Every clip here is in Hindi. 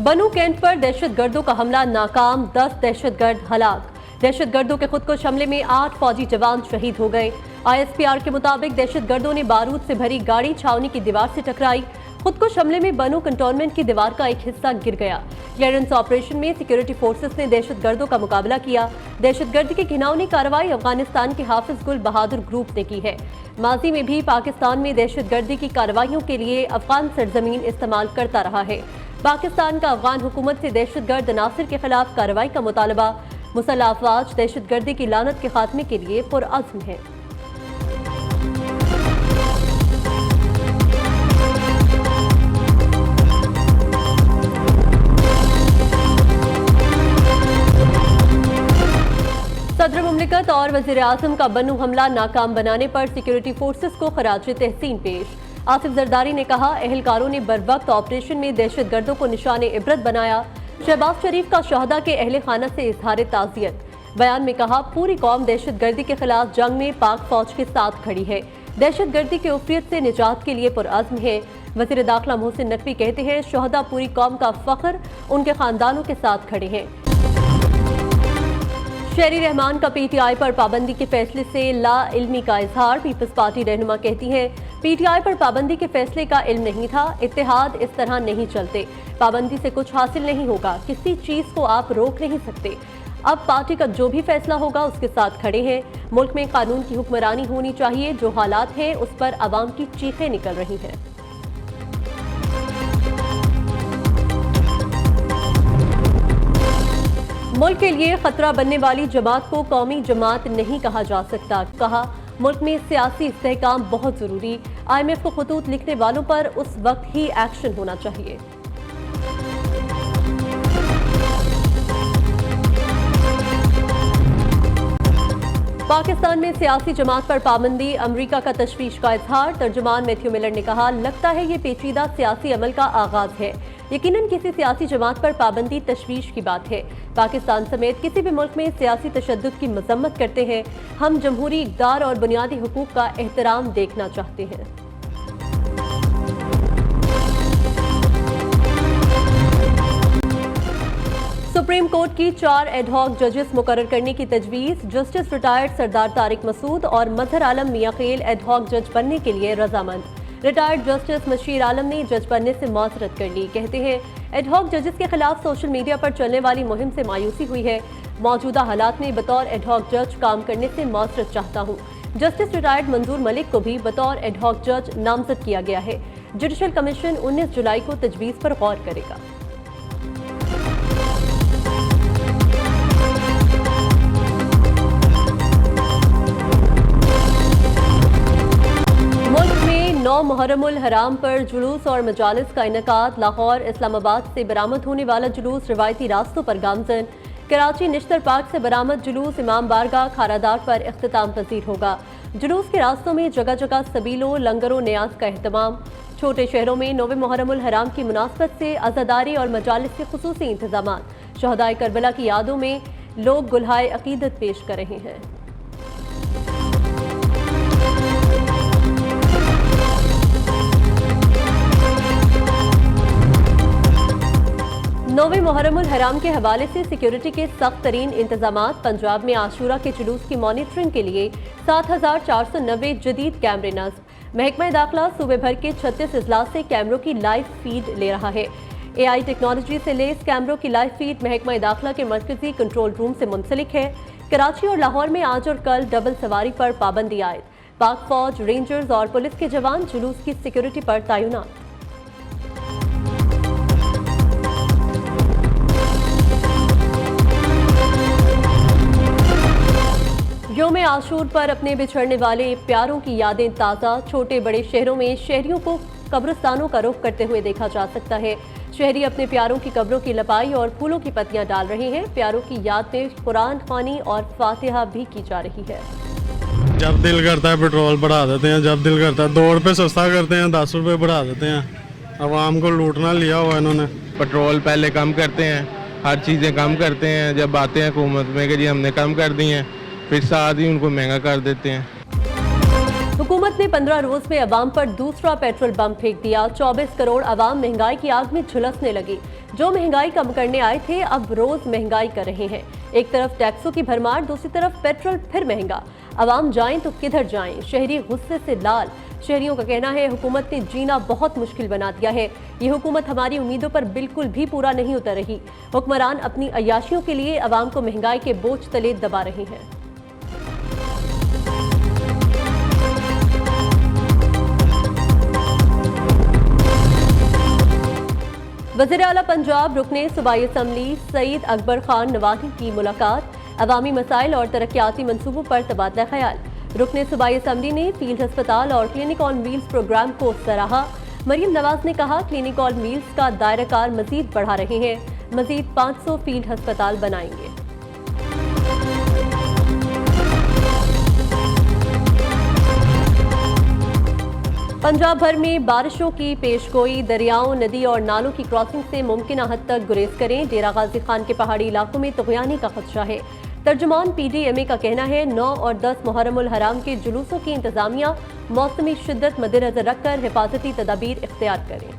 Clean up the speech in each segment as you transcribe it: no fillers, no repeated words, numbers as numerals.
बनू कैंट पर दहशतगर्दों का हमला नाकाम, 10 दहशतगर्द हलाक। दहशतगर्दों के खुदकुश हमले में 8 फौजी जवान शहीद हो गए। ISPR के मुताबिक दहशतगर्दों ने बारूद से भरी गाड़ी छावनी की दीवार से टकराई। खुदकुश हमले में बनू कंटोनमेंट की दीवार का एक हिस्सा गिर गया। क्लियरेंस ऑपरेशन में सिक्योरिटी फोर्सेस ने दहशतगर्दों का मुकाबला किया। दहशतगर्दी की घिनौनी कार्रवाई अफगानिस्तान के हाफिज गुल बहादुर ग्रुप ने की है। माजी में भी पाकिस्तान में दहशतगर्दी की कार्रवाइयों के लिए अफगान सरजमीन इस्तेमाल करता रहा है। पाकिस्तान का अफगान हुकूमत से दहशतगर्द अनासिर के खिलाफ कार्रवाई का मुतालबा। मुसल्लह अफवाज दहशतगर्दी की लानत के खात्मे के लिए पुरअज़्म है। सदर मुमलिकत और वज़ीर आज़म का बनू हमला नाकाम बनाने पर सिक्योरिटी फोर्सेस को खराज तहसीन पेश। आसिफ जरदारी ने कहा, अहलकारों ने बरवक्त ऑपरेशन में दहशतगर्दों को निशाने इबरत बनाया। शहबाज शरीफ का शहदा के अहले खाना से इजहार ताज़ियत। बयान में कहा, पूरी कौम दहशतगर्दी के खिलाफ जंग में पाक फौज के साथ खड़ी है। दहशतगर्दी के उफ़रियत से निजात के लिए पुरअज़्म है। वज़ीर दाखिला मोहसिन नकवी कहते हैं, शहदा पूरी कौम का फ़ख्र, उनके खानदानों के साथ खड़े हैं। शहरी रहमान का PTI पर पाबंदी के फैसले से ला इल्मी का इजहार। पीपल्स पार्टी रहनुमा कहती हैं, PTI पर पाबंदी के फैसले का इल्म नहीं था। इत्तेहाद इस तरह नहीं चलते। पाबंदी से कुछ हासिल नहीं होगा। किसी चीज़ को आप रोक नहीं सकते। अब पार्टी का जो भी फैसला होगा उसके साथ खड़े हैं। मुल्क में कानून की हुक्मरानी होनी चाहिए। जो हालात हैं उस पर आवाम की चीखें निकल रही हैं। मुल्क के लिए खतरा बनने वाली जमात को कौमी जमात नहीं कहा जा सकता। कहा, मुल्क में सियासी इस्तेहकाम बहुत जरूरी। IMF को खतूत लिखने वालों पर उस वक्त ही एक्शन होना चाहिए। पाकिस्तान में सियासी जमात पर पाबंदी, अमरीका का तशवीश का इजहार। तर्जुमान मैथ्यू मिलर ने कहा, लगता है ये पेचीदा सियासी अमल का आगाज है। यकीनन किसी सियासी जमात पर पाबंदी तशवीश की बात है। पाकिस्तान समेत किसी भी मुल्क में सियासी तशद्दुद की मजम्मत करते हैं। हम जमहूरी इक़दार और बुनियादी हुकूक का एहतराम देखना चाहते हैं। सुप्रीम कोर्ट की 4 एडहॉक जजेस मुकर्रर करने की तजवीज़। जस्टिस रिटायर्ड सरदार तारिक मसूद और मजहर आलम मियां खेल एडहॉक जज बनने के लिए रजामंद। रिटायर्ड जस्टिस मशीर आलम ने जज बनने से मौजरत कर ली। कहते हैं, एडहॉक जजेस के खिलाफ सोशल मीडिया पर चलने वाली मुहिम से मायूसी हुई है। मौजूदा हालात में बतौर एडहॉक जज काम करने से मौजरत चाहता हूँ। जस्टिस रिटायर्ड मंजूर मलिक को भी बतौर एडहॉक जज नामजद किया गया है। जुडिशल कमीशन 19 जुलाई को तजवीज़ पर गौर करेगा। मुहर्रमुल हराम पर जुलूस और मजालिस का इनकाद। लाहौर इस्लामाबाद से बरामद होने वाला जुलूस रिवायती रास्तों पर गामजन। कराची निश्तर पार्क से बरामद जुलूस इमाम बारगाह खारादार पर इख्तिताम पजीर होगा। जुलूस के रास्तों में जगह जगह सबीलों, लंगरों, न्याज का एहतमाम। छोटे शहरों में 9वें मुहर्रमुल हराम की मुनासबत से अज़ादारी और मजालिस के खुसूसी इंतजाम। शहदाए करबला की यादों में लोग गुलहाए अकीदत पेश कर रहे हैं। 9वें मुहर्रमुल हराम के हवाले से सिक्योरिटी के सख्त तरीन इंतजामात। पंजाब में आशूरा के जुलूस की मॉनिटरिंग के लिए 7490 जदीद कैमरे नस्ब। महकमा दाखिला सूबे भर के 36 अजला से कैमरों की लाइव फीड ले रहा है। AI टेक्नोलॉजी से लेस कैमरों की लाइव फीड महकमा दाखिला के मरकजी कंट्रोल रूम से मुंसलिक है। कराची और लाहौर में आज और कल डबल सवारी पर पाबंदी आयद। पाक फौज, रेंजर्स और पुलिस के जवान जुलूस की सिक्योरिटी पर तैनात। योम आशूर पर अपने बिछड़ने वाले प्यारों की यादें ताज़ा। छोटे बड़े शहरों में शहरियों को कब्रिस्तानों का रुख करते हुए देखा जा सकता है। शहरी अपने प्यारों की कब्रों की लपाई और फूलों की पत्तियां डाल रहे हैं। प्यारों की याद में कुरान ख्वानी और फातिहा भी की जा रही है। जब दिल करता है पेट्रोल बढ़ा देते हैं, जब दिल करता है 2 रुपये सस्ता करते हैं, 10 रुपये बढ़ा देते हैं। आवाम को लूटना लिया हुआ इन्होंने। पेट्रोल पहले कम करते हैं, हर चीज़ें कम करते हैं। जब आते हैं हुकूमत में कि जी हमने कम कर दी हैं, फिर साथ ही उनको महंगा कर देते हैं। हुकूमत हुकूमत ने 15 रोज में अवाम पर दूसरा पेट्रोल बम फेंक दिया। 24 करोड़ अवाम महंगाई की आग में झुलसने लगी। जो महंगाई कम करने आए थे अब रोज महंगाई कर रहे हैं। एक तरफ टैक्सों की भरमार, दूसरी तरफ पेट्रोल फिर महंगा। अवाम जाएं तो किधर जाएं? शहरी गुस्से से लाल। शहरियों का कहना है हुकूमत ने जीना बहुत मुश्किल बना दिया है। ये हुकूमत हमारी उम्मीदों पर बिल्कुल भी पूरा नहीं उतर रही। हुक्मरान अपनी अय्याशियों के लिए अवाम को महंगाई के बोझ तले दबा रहे हैं। वज़ीर आला पंजाब रुकने सूबाई असम्बली सईद अकबर खान नवानी की मुलाकात। अवामी मसाइल और तरक्याती मंसूबों पर तबादला ख्याल। रुकने सूबाई असम्बली ने फील्ड अस्पताल और क्लिनिक ऑन व्हील्स प्रोग्राम को सराहा। मरीम नवाज ने कहा क्लिनिक ऑन व्हील्स का दायराकार मजीद बढ़ा रहे हैं। मजीद 500 फील्ड अस्पताल बनाएंगे। पंजाब भर में बारिशों की पेशगोई। दरियाओं, नदी और नालों की क्रॉसिंग से मुमकिन हद तक गुरेज करें। डेरा गाजी खान के पहाड़ी इलाकों में तुग़यानी का खदशा है। तर्जुमान PDMA का कहना है 9 और 10 मुहर्रमुल हराम के जुलूसों की इंतजामिया मौसमी शिद्दत मद्देनजर रखकर हिफाजती तदाबीर इख्तियार करें।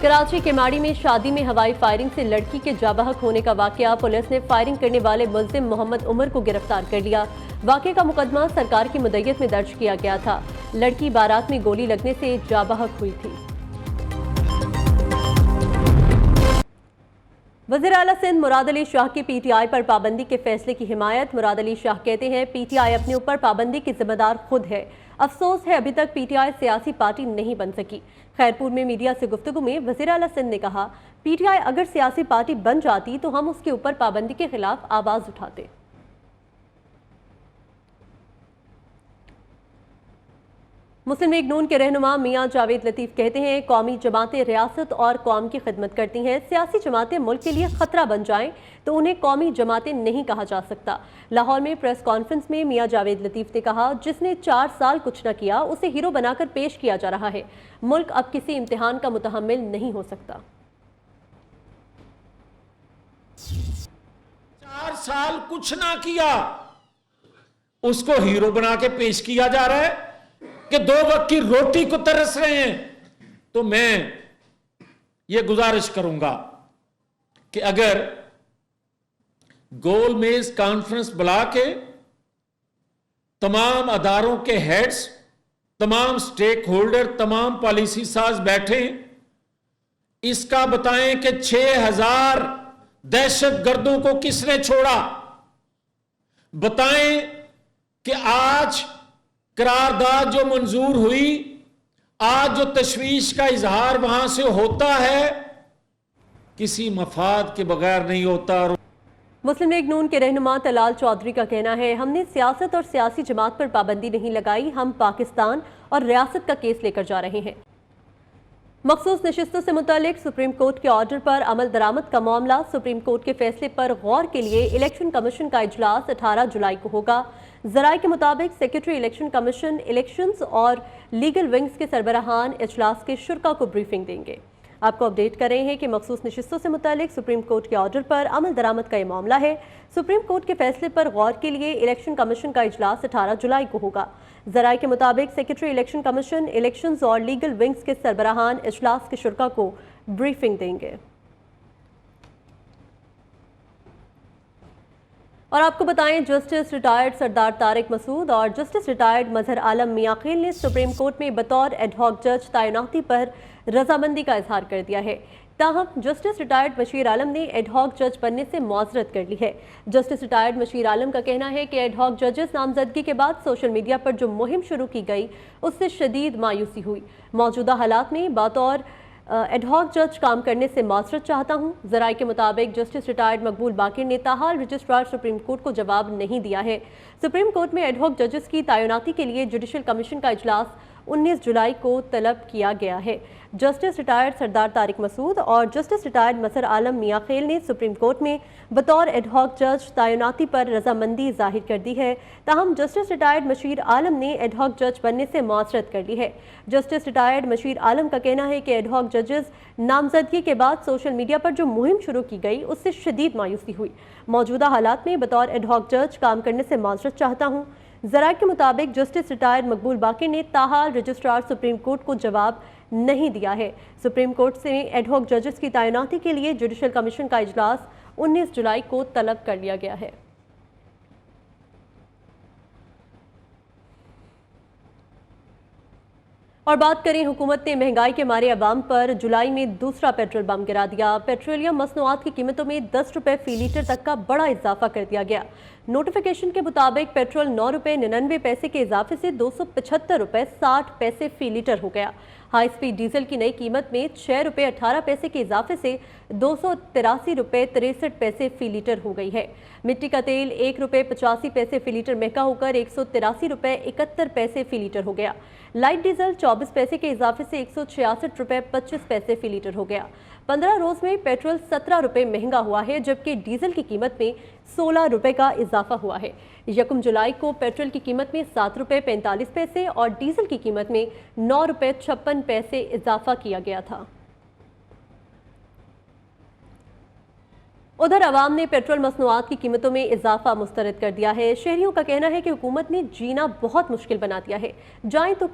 कराची के माड़ी में शादी में हवाई फायरिंग से लड़की के जाबहक होने का वाकया। पुलिस ने फायरिंग करने वाले मुल्जिम मोहम्मद उमर को गिरफ्तार कर लिया। वाकये का मुकदमा सरकार की मुद्दत में दर्ज किया गया था। लड़की बारात में गोली लगने से जाबहक हुई थी। वज़ीर आला सिंध मुराद अली शाह की PTI पर पाबंदी के फैसले की हिमायत। मुराद अली शाह कहते हैं PTI अपने ऊपर पाबंदी की जिम्मेदार खुद है। अफसोस है अभी तक PTI सियासी पार्टी नहीं बन सकी। खैरपुर में मीडिया से गुफ्तगू में वज़ीर आला सिंध ने कहा PTI अगर सियासी पार्टी बन जाती तो हम उसके ऊपर पाबंदी के खिलाफ आवाज उठाते। मुस्लिम लीग नून के रहनुमा मियां जावेद लतीफ कहते हैं कौमी जमातें रियासत और कौम की खिदमत करती हैं। सियासी जमातें मुल्क के लिए खतरा बन जाएं तो उन्हें कौमी जमातें नहीं कहा जा सकता। लाहौर में प्रेस कॉन्फ्रेंस में मियां जावेद लतीफ ने कहा जिसने 4 साल कुछ न किया उसे हीरो बनाकर पेश किया जा रहा है। मुल्क अब किसी इम्तिहान का मुतहम्मिल नहीं हो सकता। 4 साल कुछ ना किया उसको हीरो बना के पेश किया जा रहा है कि 2 वक्त की रोटी को तरस रहे हैं। तो मैं ये गुजारिश करूंगा कि अगर गोलमेज कॉन्फ्रेंस बुला के तमाम अदारों के हेड्स, तमाम स्टेक होल्डर, तमाम पॉलिसी साज बैठे, इसका बताएं कि 6000 दहशतगर्दों को किसने छोड़ा। बताएं कि आज करारदाद जो मंजूर हुई, आज जो तशवीश का इजहार वहां से होता है किसी मफाद के बगैर नहीं होता। मुस्लिम लीग नून के रहनुमा तलाल चौधरी का कहना है हमने सियासत और सियासी जमात पर पाबंदी नहीं लगाई, हम पाकिस्तान और रियासत का केस लेकर जा रहे हैं। मखसूस नशिस्तों से मुतालिक सुप्रीम कोर्ट के ऑर्डर पर अमल दरामद का मामला। सुप्रीम कोर्ट के फैसले पर गौर के लिए इलेक्शन कमीशन का इजलास 18 जुलाई को होगा। जराये के मुताबिक सेक्रेटरी इलेक्शन कमीशन इलेक्शंस और लीगल विंग्स के सरबराहान इजलास के शुरा को ब्रीफिंग देंगे। आपको अपडेट कर रहे हैं कि मखसूस नशिस्तों से मुतालिक सुप्रीम कोर्ट के ऑर्डर पर अमल दरामद का यह मामला है। सुप्रीम कोर्ट के फैसले पर गौर के लिए इलेक्शन कमीशन का इजलास 18 जुलाई को होगा। जराये के मुताबिक सेक्रेटरी इलेक्शन कमीशन इलेक्शंस और लीगल विंग्स के सरबराहान इजलास के शुरा को ब्रीफिंग देंगे। और आपको बताएं जस्टिस रिटायर्ड सरदार तारिक मसूद और जस्टिस रिटायर्ड मजहर आलम मियाखिल ने सुप्रीम कोर्ट में बतौर एडहॉक जज तैनाती पर रजामंदी का इजहार कर दिया है। ताहम जस्टिस रिटायर्ड बशीर आलम ने एडहॉक जज बनने से मुआजरत कर ली है। जस्टिस रिटायर्ड बशीर आलम का कहना है कि एडहॉक जजेस नामजदगी के बाद सोशल मीडिया पर जो मुहिम शुरू की गई उससे शदीद मायूसी हुई। मौजूदा हालात में बतौर एडहॉक जज काम करने से माजरत चाहता हूँ। जराये के मुताबिक जस्टिस रिटायर्ड मकबूल बाकिर ने ताहाल रजिस्ट्रार सुप्रीम कोर्ट को जवाब नहीं दिया है। सुप्रीम कोर्ट में एडहॉक जजेस की तैनाती के लिए जुडिशल कमीशन का इजलास 19 जुलाई को तलब किया गया है। जस्टिस रिटायर्ड सरदार तारिक मसूद और जस्टिस रिटायर्ड मसर आलम मियां खेल ने सुप्रीम कोर्ट में बतौर एडहॉक जज तैनाती पर रजामंदी जाहिर कर दी है। ताहम जस्टिस रिटायर्ड मशीर आलम ने एडहॉक जज बनने से मुआसरत कर ली है। जस्टिस रिटायर्ड मशीर आलम का कहना है कि एडहॉक जजेस नामजदगी के बाद सोशल मीडिया पर जो मुहिम शुरू की गई उससे शदीद मायूसी हुई। मौजूदा हालात में बतौर एडहॉक जज काम करने से माजरत चाहता हूँ। ज़राए के मुताबिक जस्टिस रिटायर्ड मकबूल बाकी ने ताहाल रजिस्ट्रार सुप्रीम कोर्ट को जवाब नहीं दिया है। सुप्रीम कोर्ट से एडहॉक जजेस की तैनाती के लिए जुडिशल कमीशन का इजलास 19 जुलाई को तलब कर लिया गया है। और बात करें, हुकूमत ने महंगाई के मारे अवाम पर जुलाई में दूसरा पेट्रोल बम गिरा दिया। पेट्रोलियम मसनूआत की कीमतों में 10 रुपए फी लीटर तक का बड़ा इजाफा कर दिया गया। नोटिफिकेशन के मुताबिक पेट्रोल 9 रुपए 99 पैसे के इजाफे से 275 रुपए 60 पैसे फी लीटर हो गया। हाई स्पीड डीजल की नई कीमत में 6 रुपए 18 पैसे के इजाफे से 283 रुपए 63 पैसे फी लीटर हो गई है। मिट्टी का तेल 1 रुपए 85 पैसे फी लीटर महंगा होकर 183 रुपए 71 पैसे फी लीटर हो गया। लाइट डीजल 24 पैसे के इजाफे से 166 रुपए 25 पैसे फी लीटर हो गया। 15 रोज में पेट्रोल 17 रुपए महंगा हुआ है, जबकि डीजल की कीमत में 16 रुपए का इजाफा हुआ है। 1 जुलाई को पेट्रोल की कीमत में 7 रुपए 45 पैसे और डीजल की कीमत में 9 रुपए 56 पैसे इजाफा किया गया था। उधर अवाम ने पेट्रोल मसनूआत की कीमतों में इजाफा मुस्तरद कर दिया है। शहरियों का कहना है कि हुकूमत ने जीना बहुत मुश्किल बना दिया है। जाएं तो